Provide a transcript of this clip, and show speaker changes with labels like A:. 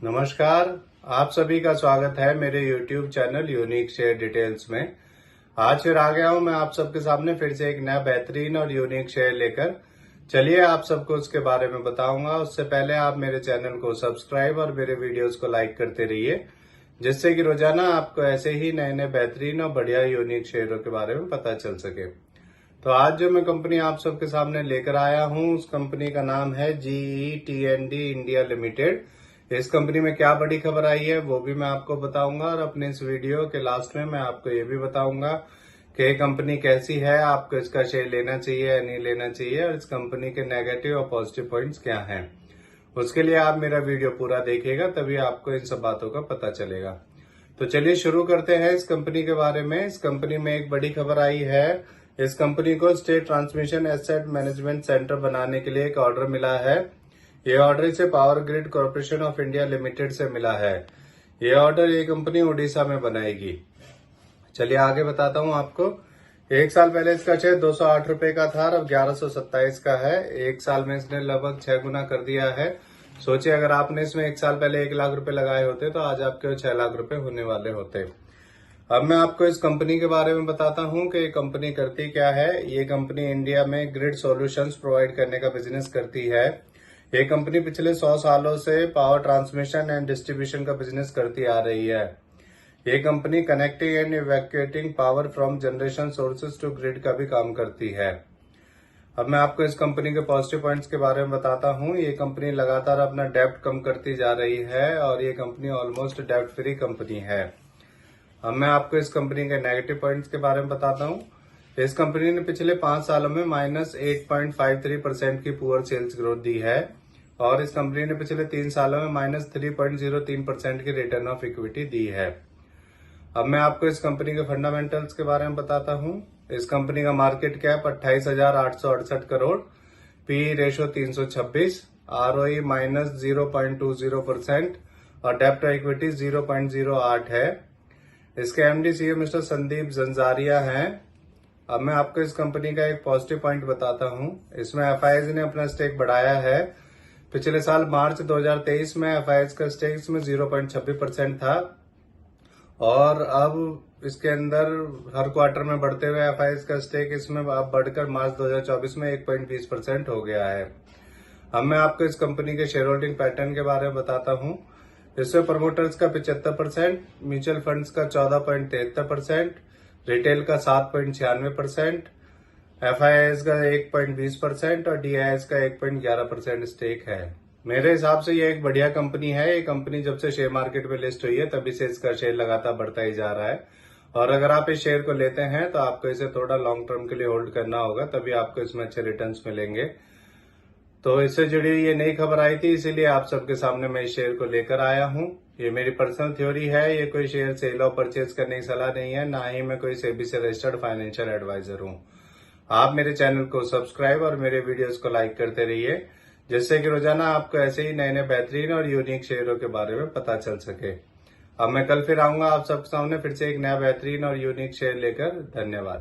A: नमस्कार। आप सभी का स्वागत है मेरे YouTube channel unique share details में। आज फिर आ गया हूं मैं आप सबके सामने फिर से एक नया बेहतरीन और यूनिक शेयर लेकर। चलिए आप सबको उसके बारे में बताऊंगा। उससे पहले आप मेरे चैनल को सब्सक्राइब और मेरे वीडियोस को लाइक करते रहिए, जिससे कि रोजाना आपको ऐसे ही नए नए बेहतरीन और बढ़िया यूनिक शेयरों के बारे में पता चल सके। तो आज जो मैं कंपनी आप सबके सामने लेकर आया हूं, उस कंपनी का नाम है GETND इंडिया लिमिटेड। इस कंपनी में क्या बड़ी खबर आई है वो भी मैं आपको बताऊंगा, और अपने इस वीडियो के लास्ट में मैं आपको ये भी बताऊंगा कि ये कंपनी कैसी है, आपको इसका शेयर लेना चाहिए या नहीं लेना चाहिए, और इस कंपनी के नेगेटिव और पॉजिटिव पॉइंट्स क्या हैं। उसके लिए आप मेरा वीडियो पूरा देखिएगा, तभी आपको इन सब बातों का पता चलेगा। तो चलिए शुरू करते हैं इस कंपनी के बारे में। इस कंपनी में एक बड़ी खबर आई है। इस कंपनी को state transmission asset management centre बनाने के लिए एक ऑर्डर मिला है। ये ऑर्डर इसे power grid corporation of India limited से मिला है। ये ऑर्डर ये कंपनी उड़ीसा में बनाएगी। चलिए आगे बताता हूँ आपको। एक साल पहले इसका शेयर 208 रुपए का था और अब 1127 का है। एक साल में इसने लगभग 6 गुना कर दिया है। सोचिए अगर आपने इसमें एक साल पहले 1 लाख रुपए लगाए होते तो आज आपके 6 लाख रुपए होने वाले होते। अब मैं आपको इस कंपनी के बारे में बताता हूँ कि ये कंपनी करती क्या है। ये कंपनी इंडिया में ग्रिड सॉल्यूशंस प्रोवाइड करने का बिजनेस करती है। ये कंपनी पिछले 100 सालों से पावर ट्रांसमिशन एंड डिस्ट्रीब्यूशन का बिजनेस करती आ रही है। ये company connecting and evacuating power from generation sources to grid का भी काम करती है। अब मैं आपको इस कंपनी के पॉजिटिव पॉइंट्स के बारे में बताता हूँ। ये कंपनी लगातार अपना डेब्ट कम करती जा रही है और ये कंपनी ऑलमोस्ट डेब्ट फ्री कंपनी है। अब मैं आपको इस कंपनी के नेगेटिव पॉइंट्स के बारे में बताता हूँ। इस कंपनी ने पिछले 5 सालों में -8.53% की पुअर सेल्स ग्रोथ दी है, और इस कंपनी ने पिछले 3 सालों में -3.03% की रिटर्न ऑफ इक्विटी दी है। अब मैं आपको इस कंपनी के फंडामेंटल्स के बारे में बताता हूँ। इस कंपनी का market cap 28,868 crore, P ratio 326, ROE -0.20% और डेब्ट इक्विटी 0.08 है। इसके MD CEO मिस्टर संदीप जंजारिया हैं। अब मैं आपको इस कंपनी का एक पॉजिटिव पॉइंट बताता हूँ। इसमें FIIs ने अपना स्टेक बढ़ाया है। पिछले साल मार्च 2023 में FIIs का स्टेक इसमें 0.26% था, और अब इसके अंदर हर क्वार्टर में बढ़ते हुए FIIs का स्टेक इसमें अब बढ़कर मार्च 2024 में 1.20% हो गया है। अब मैं आपको इस कंपनी के शेयर होल्डिंग पैटर्न के बारे में बताता हूँ। इसमें प्रमोटर्स का 75%, म्यूचुअल फंड्स का 14.73%, रिटेल का 7.96%, FIIs का 1.20% और DIIs का 1.11% स्टेक है। मेरे हिसाब से ये एक बढ़िया कंपनी है। ये कंपनी जब से शेयर मार्केट में लिस्ट हुई है तभी से इसका शेयर लगातार बढ़ता ही जा रहा है, और अगर आप इस शेयर को लेते हैं तो आपको इसे थोड़ा लॉन्ग टर्म के लिए होल्ड करना होगा, तभी आपको इसमें अच्छे रिटर्न्स मिलेंगे। तो इससे जुड़ी हुई ये नई खबर आई थी, इसीलिए आप सबके सामने मैं इस शेयर को लेकर आया हूँ। ये मेरी पर्सनल थ्योरी है, ये कोई शेयर सेल और परचेज करने की सलाह नहीं है, ना ही मैं कोई सेबी से रजिस्टर्ड फाइनेंशियल एडवाइजर हूँ। आप मेरे चैनल को सब्सक्राइब और मेरे वीडियोस को लाइक करते रहिए, जिससे कि रोजाना आपको ऐसे ही नए नए बेहतरीन और यूनिक शेयरों के बारे में पता चल सके। अब मैं कल फिर आऊंगा आप सबके सामने फिर से एक नया बेहतरीन और यूनिक शेयर लेकर। धन्यवाद।